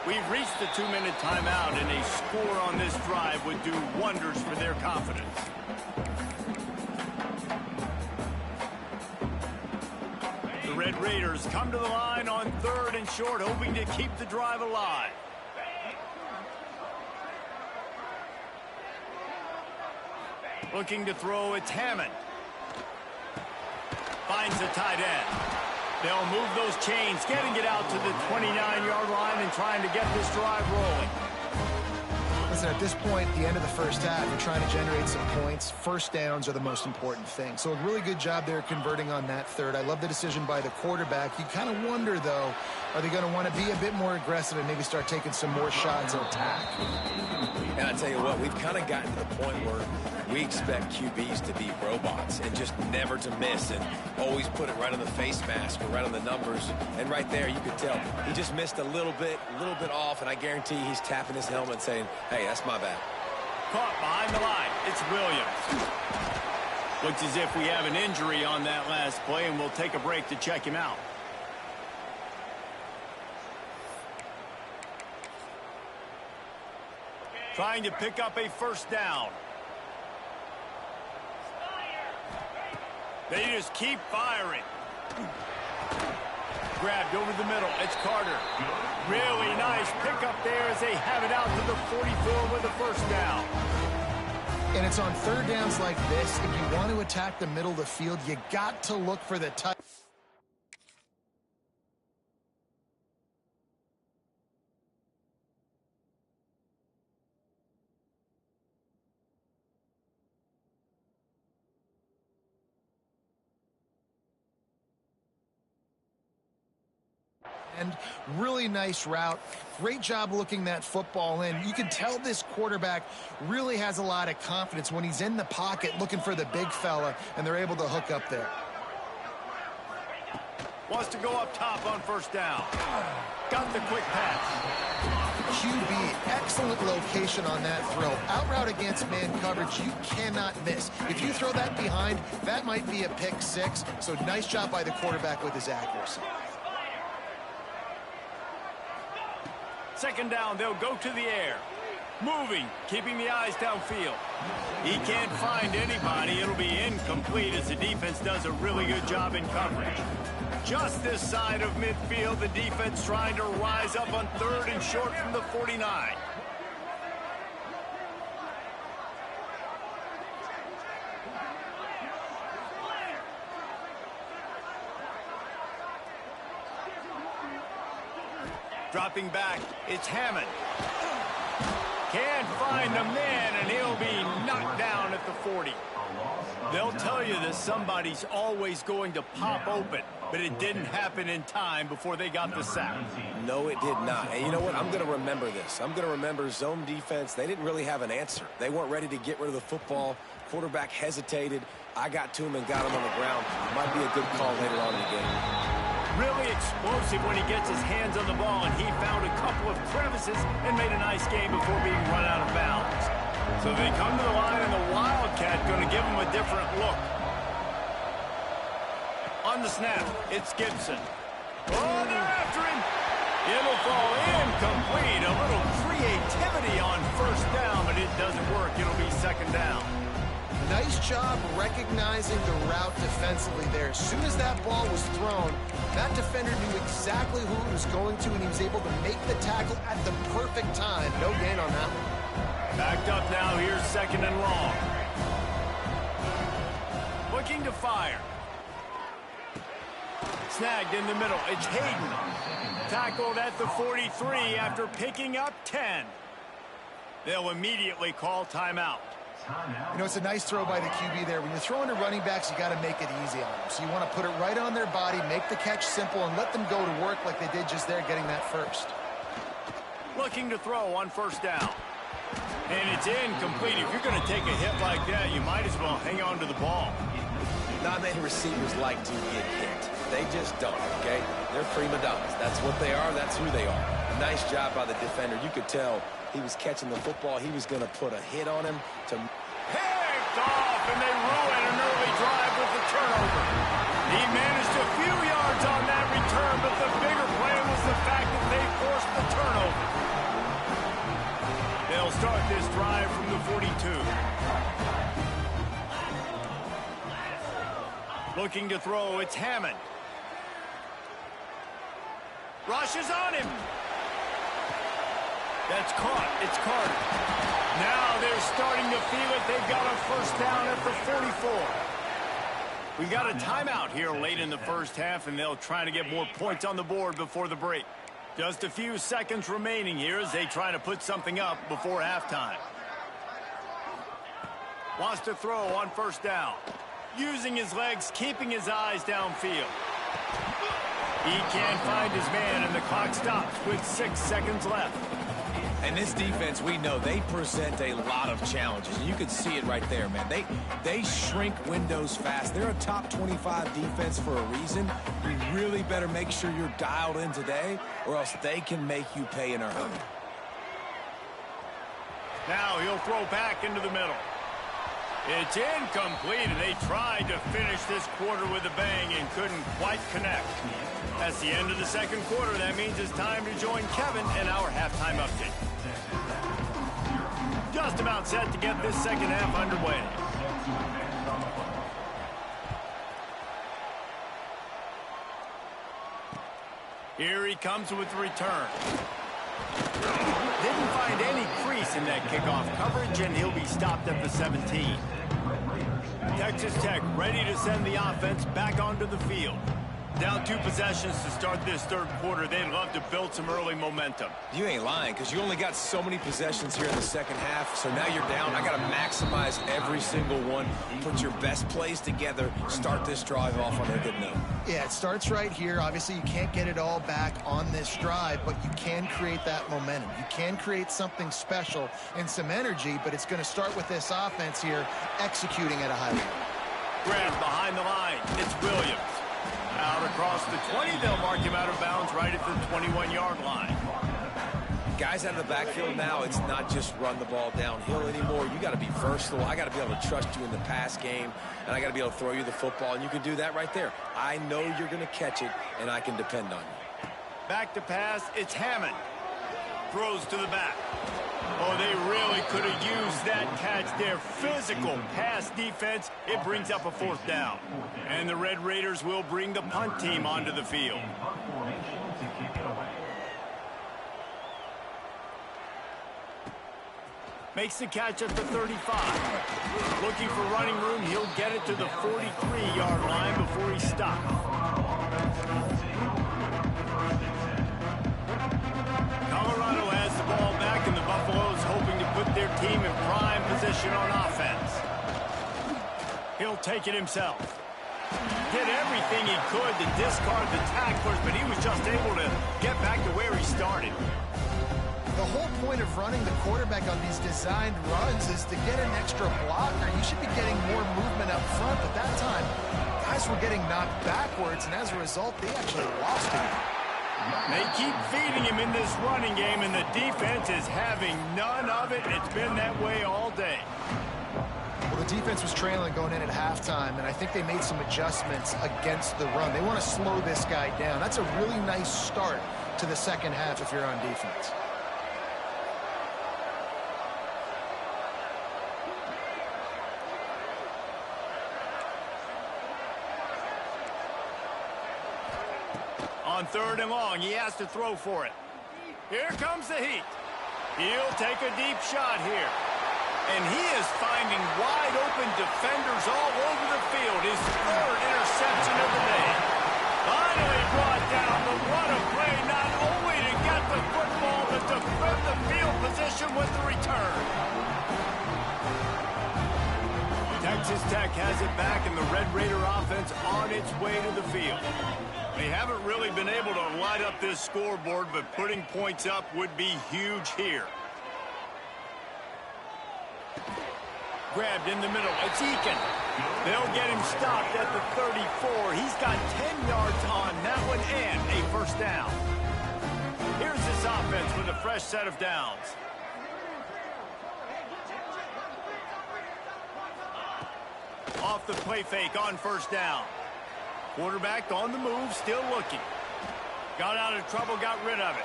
We've reached the 2-minute timeout, and a score on this drive would do wonders for their confidence. The Red Raiders come to the line on 3rd and short, hoping to keep the drive alive. Looking to throw, it's Hammond. Finds the tight end. They'll move those chains, getting it out to the 29-yard line and trying to get this drive rolling. Listen, at this point, the end of the first half, you're trying to generate some points. First downs are the most important thing. So a really good job there converting on that third. I love the decision by the quarterback. You kind of wonder, though, are they going to want to be a bit more aggressive and maybe start taking some more shots and attack? And I tell you what, we've kind of gotten to the point where we expect QBs to be robots and just never to miss and always put it right on the face mask or right on the numbers. And right there, you could tell he just missed a little bit off, and I guarantee he's tapping his helmet saying, hey, that's my bad. Caught behind the line. It's Williams. Looks as if we have an injury on that last play, and we'll take a break to check him out. Trying to pick up a first down. They just keep firing. Grabbed over the middle. It's Carter. Really nice pickup there as they have it out to the 44 with a first down. And it's on third downs like this. If you want to attack the middle of the field, you got to look for the touch. And really nice route. Great job looking that football in. You can tell this quarterback really has a lot of confidence when he's in the pocket looking for the big fella, and they're able to hook up there. Wants to go up top on first down. Got the quick pass. QB, excellent location on that throw. Out route against man coverage, you cannot miss. If you throw that behind, that might be a pick six. So nice job by the quarterback with his accuracy. Second down, they'll go to the air. Moving, keeping the eyes downfield. He can't find anybody. It'll be incomplete as the defense does a really good job in coverage. Just this side of midfield, the defense trying to rise up on 3rd and short from the 49. Dropping back, it's Hammond. Can't find the man, and he'll be knocked down at the 40. They'll tell you that somebody's always going to pop open, but it didn't happen in time before they got the sack. No, it did not. And you know what? I'm going to remember this. I'm going to remember zone defense. They didn't really have an answer. They weren't ready to get rid of the football. Quarterback hesitated. I got to him and got him on the ground. Might be a good call later on in the game. Really explosive when he gets his hands on the ball, and he found a couple of crevices and made a nice game before being run out of bounds. So they come to the line, and the Wildcat going to give him a different look. On the snap, it's Gibson. Oh, they're after him. It'll fall incomplete. A little creativity on first down, but it doesn't work. It'll be second down. Nice job recognizing the route defensively there. As soon as that ball was thrown, that defender knew exactly who it was going to, and he was able to make the tackle at the perfect time. No gain on that one. Backed up now. Here's second and long. Looking to fire. Snagged in the middle. It's Hayden. Tackled at the 43 after picking up 10. They'll immediately call timeout. You know, it's a nice throw by the QB there. When you're throwing to running backs, you got to make it easy on them. So you want to put it right on their body, make the catch simple, and let them go to work like they did just there, getting that first. Looking to throw on first down. And it's incomplete. If you're going to take a hit like that, you might as well hang on to the ball. Not many receivers like to get hit. They just don't, okay? They're prima donnas. That's what they are. That's who they are. Nice job by the defender. You could tell he was catching the football. He was going to put a hit on him to... Picked off, and they ruin an early drive with the turnover. He managed a few yards on that return, but the bigger play was the fact that they forced the turnover. Looking to throw, it's Hammond. Rushes on him. That's caught. It's Carter. Now they're starting to feel it. They've got a first down at the 44. We got a timeout here late in the first half, and they'll try to get more points on the board before the break. Just a few seconds remaining here as they try to put something up before halftime. Wants to throw on first down. Using his legs, keeping his eyes downfield. He can't find his man, and the clock stops with 6 seconds left. And this defense, we know, they present a lot of challenges. And you can see it right there, man. They shrink windows fast. They're a top 25 defense for a reason. You really better make sure you're dialed in today, or else they can make you pay in a hurry. Now he'll throw back into the middle. It's incomplete, and they tried to finish this quarter with a bang and couldn't quite connect. That's the end of the second quarter. That means it's time to join Kevin in our halftime update. Just about set to get this second half underway. Here he comes with the return. Didn't find any crease in that kickoff coverage, and he'll be stopped at the 17. Texas Tech ready to send the offense back onto the field. Down 2 possessions to start this third quarter. They'd love to build some early momentum. You ain't lying, because you only got so many possessions here in the second half, so now you're down. I got to maximize every single one. Put your best plays together. Start this drive off on a good note. Yeah, it starts right here. Obviously, you can't get it all back on this drive, but you can create that momentum. You can create something special and some energy, but it's going to start with this offense here executing at a high level. Grab behind the line. It's Williams. Out across the 20, they'll mark him out of bounds right at the 21-yard line. Guys out of the backfield now, it's not just run the ball downhill anymore. You got to be versatile. I got to be able to trust you in the pass game, and I got to be able to throw you the football, and you can do that right there. I know you're going to catch it, and I can depend on you. Back to pass, it's Hammond. Throws to the back. Oh, they really could have used that catch there. Physical pass defense. It brings up a fourth down. And the Red Raiders will bring the punt team onto the field. Makes the catch at the 35. Looking for running room. He'll get it to the 43-yard line before he stops. Colorado has the ball back, and the Buffaloes hoping to put their team in prime position on offense. He'll take it himself. Did everything he could to discard the tacklers, but he was just able to get back to where he started. The whole point of running the quarterback on these designed runs is to get an extra blocker. You should be getting more movement up front, but that time, guys were getting knocked backwards, and as a result, they actually lost him. They keep feeding him in this running game, and the defense is having none of it. It's been that way all day. Well, the defense was trailing going in at halftime, and I think they made some adjustments against the run. They want to slow this guy down. That's a really nice start to the second half if you're on defense. On 3rd and long, he has to throw for it. Here comes the heat. He'll take a deep shot here. And he is finding wide open defenders all over the field. His 3rd interception of the day. Finally brought down, but what a play, not only to get the football, but to flip the field position with the return. Texas Tech has it back, and the Red Raider offense on its way to the field. They haven't really been able to light up this scoreboard, but putting points up would be huge here. Grabbed in the middle. It's Eakin. They'll get him stopped at the 34. He's got 10 yards on that one and a first down. Here's this offense with a fresh set of downs. Off the play fake on first down. Quarterback on the move, still looking. Got out of trouble, got rid of it.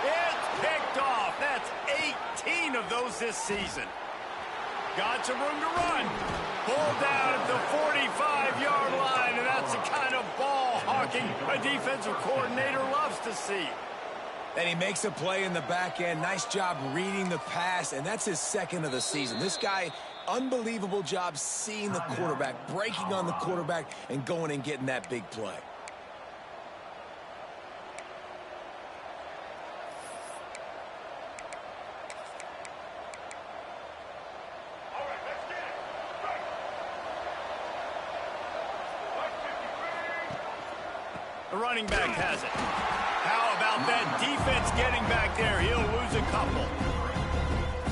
It's picked off. That's 18 of those this season. Got some room to run. Pulled down at the 45-yard line, and that's the kind of ball hawking a defensive coordinator loves to see. And he makes a play in the back end. Nice job reading the pass, and that's his second of the season. This guy, unbelievable job seeing the quarterback, breaking on the quarterback, and going and getting that big play. The running back has it. How about that defense getting back there? He'll lose a couple.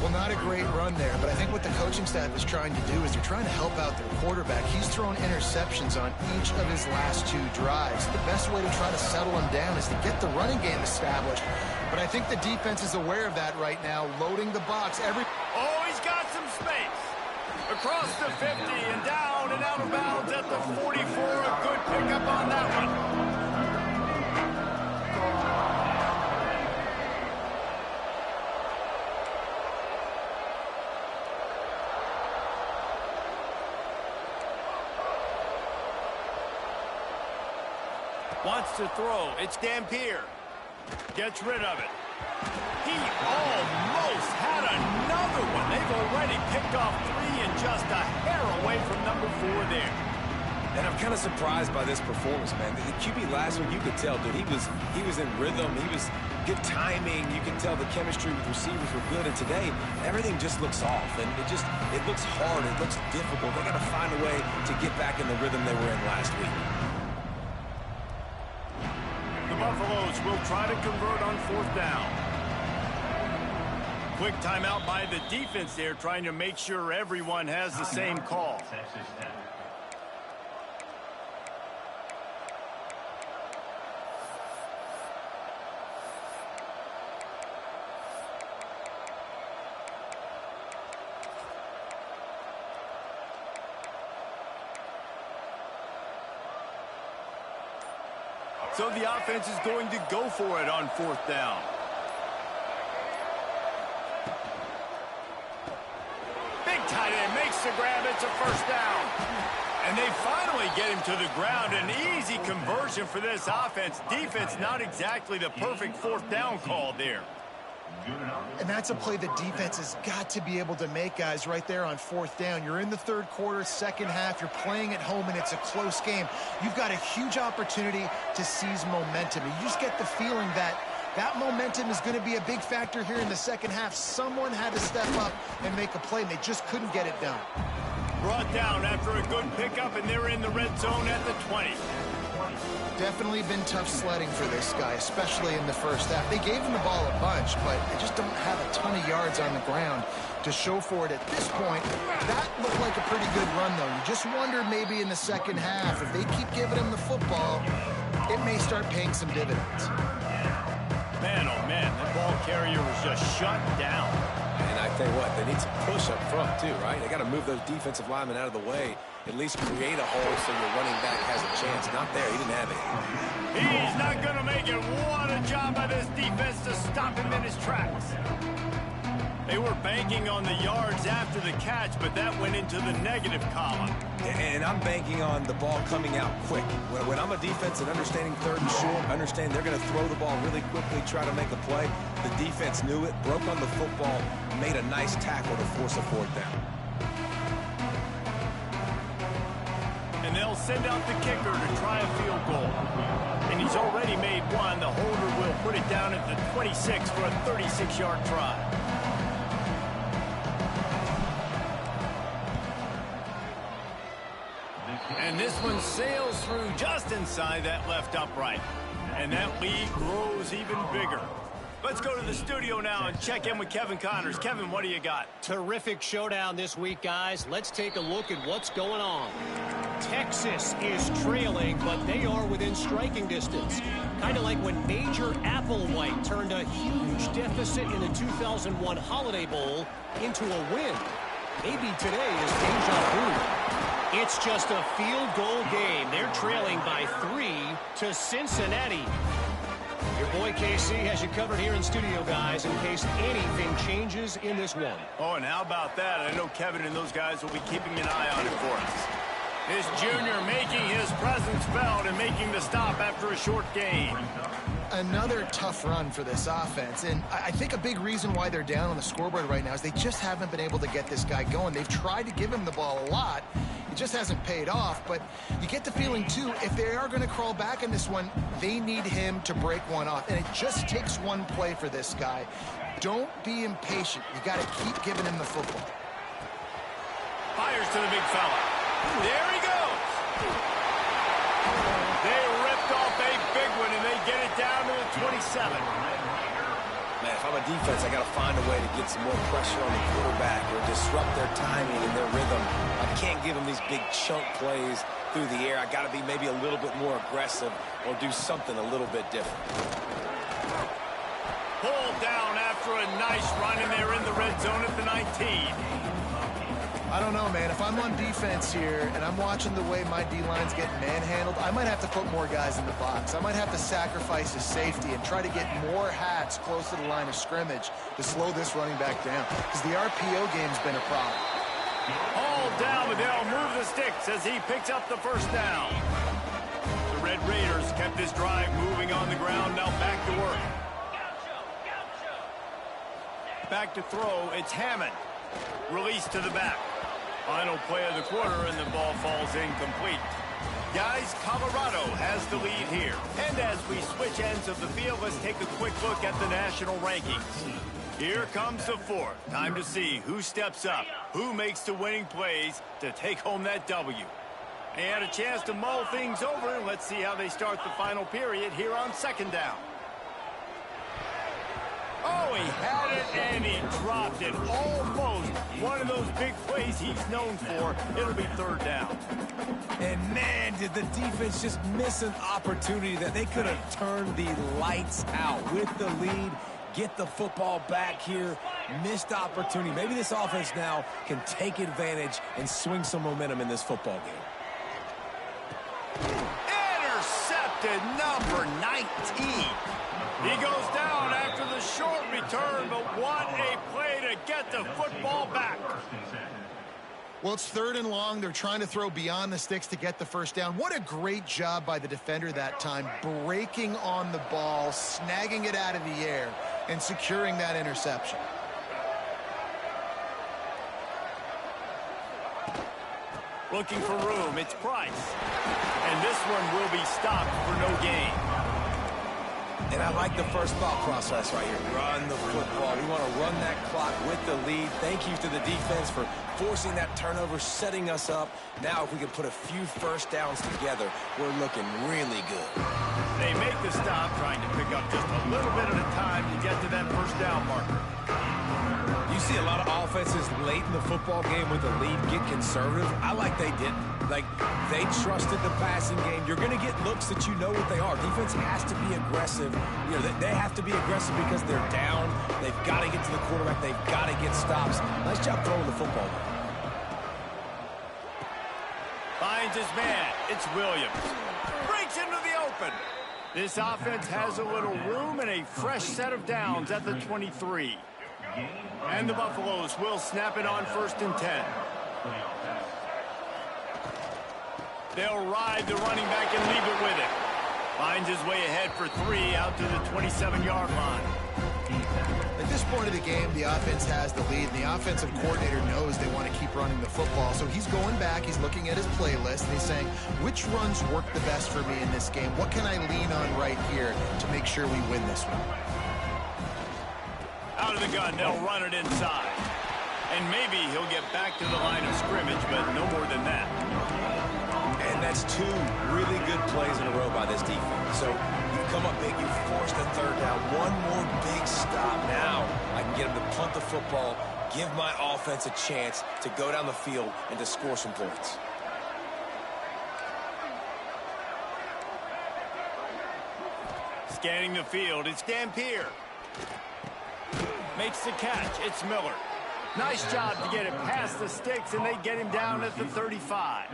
Well, not a great run there, but I think what the coaching staff is trying to do is they're trying to help out their quarterback. He's thrown interceptions on each of his last 2 drives. The best way to try to settle him down is to get the running game established. But I think the defense is aware of that right now, loading the box. Oh, he's got some space. Across the 50 and down and out of bounds at the 44. A good pickup on that one. Wants to throw. It's Dampier. Gets rid of it. He almost had another one. They've already picked off 3 and just a hair away from number 4 there. And I'm kind of surprised by this performance, man. The QB last week, you could tell, dude, he was in rhythm. He was good timing. You can tell the chemistry with receivers were good. And today, everything just looks off. And it looks hard. It looks difficult. They got to find a way to get back in the rhythm they were in last week. The Buffaloes will try to convert on 4th down. Quick timeout by the defense there, trying to make sure everyone has the same call. So the offense is going to go for it on 4th down. Big tight end makes the grab. It's a 1st down. And they finally get him to the ground. An easy conversion for this offense. Defense, not exactly the perfect 4th down call there. And that's a play the defense has got to be able to make, guys, right there on 4th down. You're in the 3rd quarter, 2nd half. You're playing at home, and it's a close game. You've got a huge opportunity to seize momentum. And you just get the feeling that that momentum is going to be a big factor here in the 2nd half. Someone had to step up and make a play, and they just couldn't get it done. Brought down after a good pickup, and they're in the red zone at the 20. Definitely been tough sledding for this guy, especially in the 1st half. They gave him the ball a bunch, but they just don't have a ton of yards on the ground to show for it at this point. That looked like a pretty good run, though. You just wonder maybe in the 2nd half, if they keep giving him the football, it may start paying some dividends. Man, oh man, that ball carrier was just shut down. And I tell you what, they need some push up front too, right? They got to move those defensive linemen out of the way, at least create a hole so your running back has a chance. Not there. He didn't have it. He's not going to make it. What a job by this defense to stop him in his tracks. They were banking on the yards after the catch, but that went into the negative column. And I'm banking on the ball coming out quick. When I'm a defense and understanding 3rd and short, understand they're going to throw the ball really quickly, try to make a play. The defense knew it, broke on the football, made a nice tackle to force a 4th down. And they'll send out the kicker to try a field goal. And he's already made one. The holder will put it down at the 26 for a 36-yard try. And this one sails through just inside that left upright. And that lead grows even bigger. Let's go to the studio now and check in with Kevin Connors. Kevin, what do you got? Terrific showdown this week, guys. Let's take a look at what's going on. Texas is trailing, but they are within striking distance. Kind of like when Major Applewhite turned a huge deficit in the 2001 Holiday Bowl into a win. Maybe today is deja vu. It's just a field goal game. They're trailing by 3 to Cincinnati. Your boy KC has you covered here in studio, guys, in case anything changes in this one. Oh, and how about that? I know Kevin and those guys will be keeping an eye on it for us. This junior making his presence felt and making the stop after a short gain. Another tough run for this offense, and I think a big reason why they're down on the scoreboard right now is they just haven't been able to get this guy going. They've tried to give him the ball a lot. It just hasn't paid off, but you get the feeling, too, if they are going to crawl back in this one, they need him to break one off, and it just takes one play for this guy. Don't be impatient. You got to keep giving him the football. Fires to the big fella. There he goes. They ripped off a big one, and they get it down to the 27. Man, if I'm a defense, I got to find a way to get some more pressure on the quarterback or disrupt their timing and their rhythm. I can't give them these big chunk plays through the air. I got to be maybe a little bit more aggressive or do something a little bit different. Pulled down after a nice run, and they're in the red zone at the 19. I don't know, man. If I'm on defense here and I'm watching the way my D-line's getting manhandled, I might have to put more guys in the box. I might have to sacrifice his safety and try to get more hats close to the line of scrimmage to slow this running back down, because the RPO game's been a problem. All down, but they'll move the sticks as he picks up the first down. The Red Raiders kept this drive moving on the ground. Now back to work. Back to throw. It's Hammond. Release to the back. Final play of the quarter, and the ball falls incomplete. Guys, Colorado has the lead here. And as we switch ends of the field, let's take a quick look at the national rankings. Here comes the fourth. Time to see who steps up, who makes the winning plays to take home that W. They had a chance to mull things over, and let's see how they start the final period here on second down. Oh, he had it, and he dropped it. Almost one of those big plays he's known for. It'll be third down. And, man, did the defense just miss an opportunity that they could have turned the lights out with the lead, get the football back here. Missed opportunity. Maybe this offense now can take advantage and swing some momentum in this football game. Intercepted, number 19. He goes down after the short return, but what a play to get the football back. Well, it's third and long. They're trying to throw beyond the sticks to get the first down. What a great job by the defender that time, breaking on the ball, snagging it out of the air, and securing that interception. Looking for room, it's Price. And this one will be stopped for no gain. And I like the first thought process right here. Run the football. We want to run that clock with the lead. Thank you to the defense for forcing that turnover, setting us up. Now if we can put a few first downs together, we're looking really good. They make the stop, trying to pick up just a little bit at a time to get to that first down marker. You see a lot of offenses late in the football game with the lead get conservative. I like they didn't. Like, they trusted the passing game. You're going to get looks that you know what they are. Defense has to be aggressive. You know, they have to be aggressive because they're down. They've got to get to the quarterback. They've got to get stops. Nice job throwing the football. Finds his man. It's Williams. Breaks into the open. This offense has a little room and a fresh set of downs at the 23. And the Buffaloes will snap it on 1st and 10. They'll ride the running back and leave it with him. Finds his way ahead for 3 out to the 27-yard line. At this point of the game, the offense has the lead, and the offensive coordinator knows they want to keep running the football. So he's going back, he's looking at his playlist, and he's saying, which runs work the best for me in this game? What can I lean on right here to make sure we win this one? Out of the gun, they'll run it inside. And maybe he'll get back to the line of scrimmage, but no more than that. And that's 2 really good plays in a row by this defense. So you come up big, you forced a third down. One more big stop. Now I can get him to punt the football, give my offense a chance to go down the field and to score some points. Scanning the field, it's Dampier. Makes the catch, it's Miller. Nice job to get it past the sticks, and they get him down at the 35.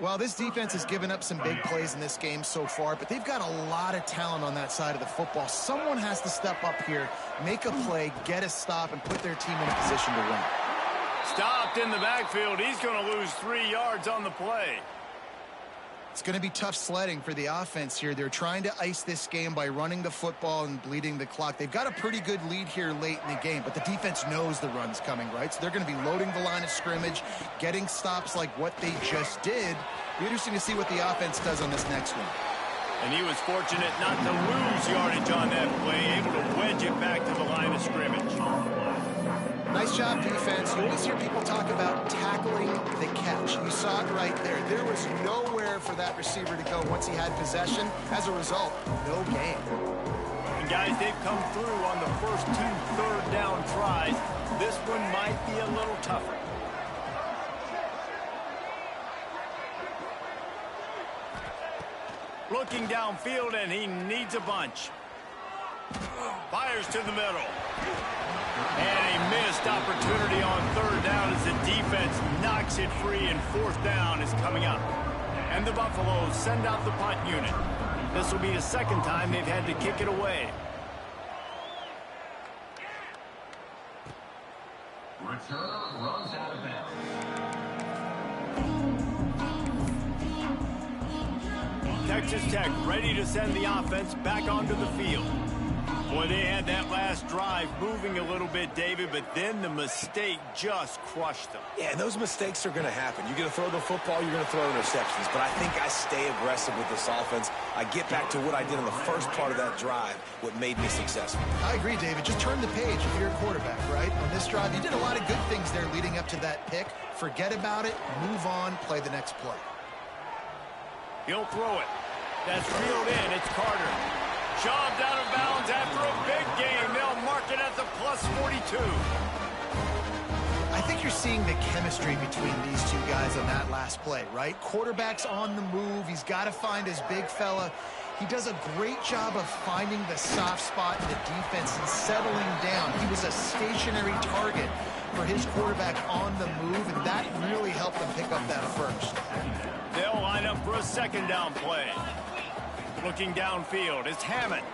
Well, this defense has given up some big plays in this game so far, but they've got a lot of talent on that side of the football. Someone has to step up here, make a play, get a stop, and put their team in a position to win. Stopped in the backfield. He's going to lose 3 yards on the play. It's going to be tough sledding for the offense here. They're trying to ice this game by running the football and bleeding the clock. They've got a pretty good lead here late in the game, but the defense knows the run's coming, right? So they're going to be loading the line of scrimmage, getting stops like what they just did. Be interesting to see what the offense does on this next one. And he was fortunate not to lose yardage on that play, able to wedge it back to the line of scrimmage. Nice job, defense. You always hear people talk about tackling the catch. You saw it right there. There was nowhere for that receiver to go once he had possession. As a result, no gain. And guys, they've come through on the first 2 third-down tries. This one might be a little tougher. Looking downfield, and he needs a bunch. Fires to the middle. And a missed opportunity on third down as the defense knocks it free, and fourth down is coming up. And the Buffaloes send out the punt unit. This will be the second time they've had to kick it away. Return runs out of bounds. Texas Tech ready to send the offense back onto the field. Boy, they had that last drive moving a little bit, David, but then the mistake just crushed them. Yeah, and those mistakes are going to happen. You're going to throw the football, you're going to throw interceptions. But I think I stay aggressive with this offense. I get back to what I did in the first part of that drive, what made me successful. I agree, David. Just turn the page if you're a quarterback, right? On this drive, you did a lot of good things there leading up to that pick. Forget about it, move on, play the next play. He'll throw it. That's reeled in. It's Carter. Shoved out of bounds after a big game. They'll mark it at the plus 42. I think you're seeing the chemistry between these two guys on that last play, right? Quarterback's on the move. He's got to find his big fella. He does a great job of finding the soft spot in the defense and settling down. He was a stationary target for his quarterback on the move, and that really helped them pick up that first. They'll line up for a second down play. Looking downfield, it's Hammond.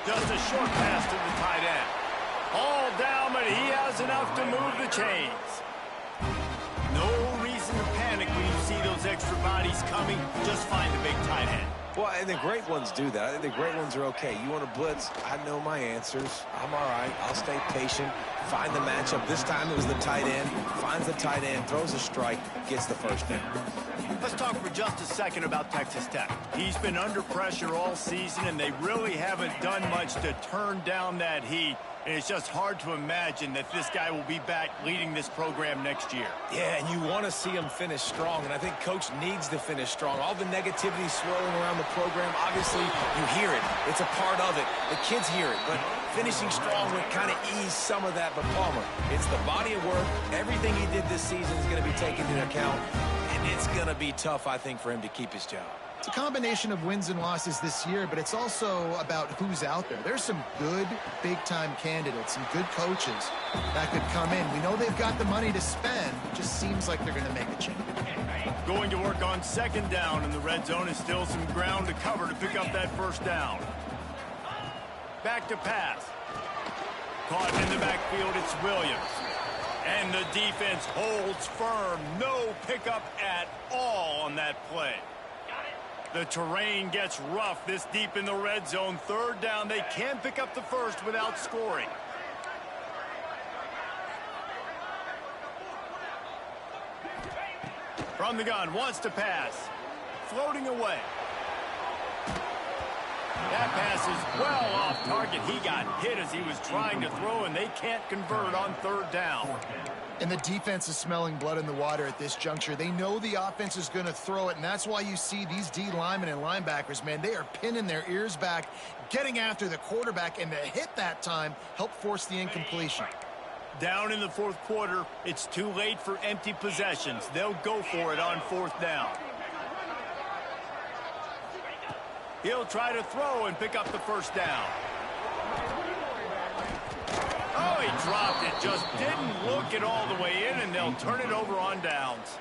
Just a short pass to the tight end. All down, but he has enough to move the chains. No reason to panic when you see those extra bodies coming. Just find the big tight end. Well, and the great ones do that. I think the great ones are okay. You want to blitz? I know my answers. I'm all right. I'll stay patient. Find the matchup. This time it was the tight end. Finds the tight end, throws a strike, gets the first down. Let's talk for just a second about Texas Tech. He's been under pressure all season, and they really haven't done much to turn down that heat. And it's just hard to imagine that this guy will be back leading this program next year. Yeah, and you want to see him finish strong, and I think Coach needs to finish strong. All the negativity swirling around the program, obviously, you hear it. It's a part of it. The kids hear it, but finishing strong would kind of ease some of that. But Palmer, it's the body of work. Everything he did this season is going to be taken into account, and it's going to be tough, I think, for him to keep his job. It's a combination of wins and losses this year, but it's also about who's out there. There's some good big-time candidates, some good coaches that could come in. We know they've got the money to spend. It just seems like they're going to make a change. Going to work on second down in the red zone is still some ground to cover to pick up that first down. Back to pass. Caught in the backfield, it's Williams. And the defense holds firm. No pickup at all on that play. The terrain gets rough this deep in the red zone. Third down, they can pick up the first without scoring. From the gun, wants to pass. Floating away. That pass is well off target. He got hit as he was trying to throw, and they can't convert on third down. And the defense is smelling blood in the water at this juncture. They know the offense is going to throw it, and that's why you see these D linemen and linebackers, man, they are pinning their ears back, getting after the quarterback, and the hit that time helped force the incompletion. Down in the fourth quarter, it's too late for empty possessions. They'll go for it on fourth down. He'll try to throw and pick up the first down. Oh, he dropped it. Just didn't look it all the way in, and they'll turn it over on downs.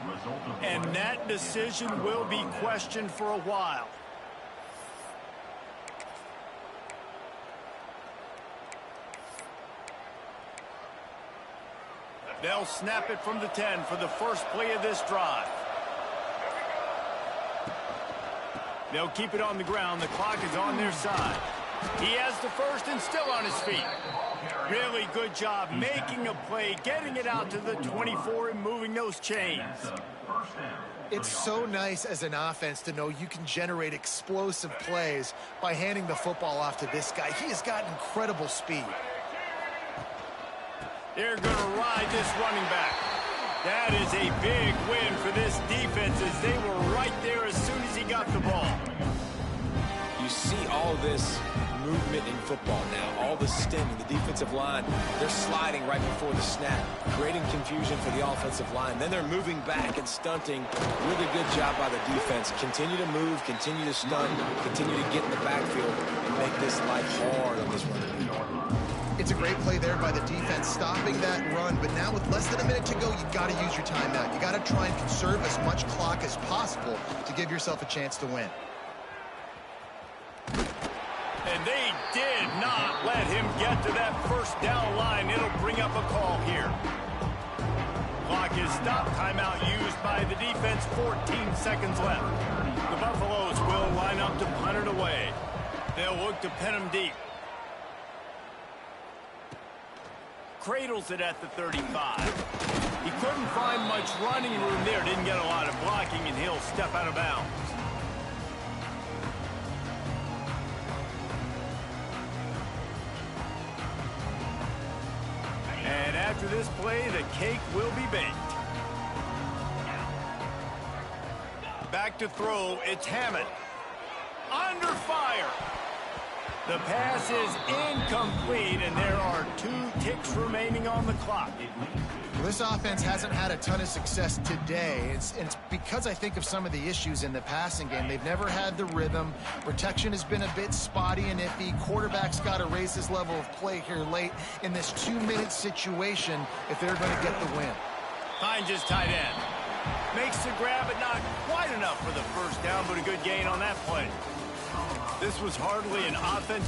And that decision will be questioned for a while. They'll snap it from the 10 for the first play of this drive. They'll keep it on the ground. The clock is on their side. He has the first and still on his feet. Really good job making a play, getting it out to the 24 and moving those chains. It's so nice as an offense to know you can generate explosive plays by handing the football off to this guy. He has got incredible speed. They're going to ride this running back. That is a big win for this defense as they were right there as soon as he got the ball. You see all this movement in football now, all the stemming, the defensive line, they're sliding right before the snap, creating confusion for the offensive line. Then they're moving back and stunting. Really good job by the defense. Continue to move, continue to stunt, continue to get in the backfield and make this life hard on this running back. It's a great play there by the defense, stopping that run. But now with less than a minute to go, you've got to use your timeout. You got to try and conserve as much clock as possible to give yourself a chance to win. And they did not let him get to that first down line. It'll bring up a call here. Clock is stopped. Timeout used by the defense. 14 seconds left. The Buffaloes will line up to punt it away. They'll look to pin him deep. Cradles it at the 35. He couldn't find much running room there. Didn't get a lot of blocking, and he'll step out of bounds. And after this play, the cake will be baked. Back to throw, it's Hammond. Under fire. The pass is incomplete, and there are 2 ticks remaining on the clock. This offense hasn't had a ton of success today. It's because I think of some of the issues in the passing game. They've never had the rhythm. Protection has been a bit spotty and iffy. Quarterback's got to raise his level of play here late in this 2-minute situation if they're going to get the win. Hines is tight end. Makes the grab, but not quite enough for the first down, but a good gain on that play. This was hardly an offense.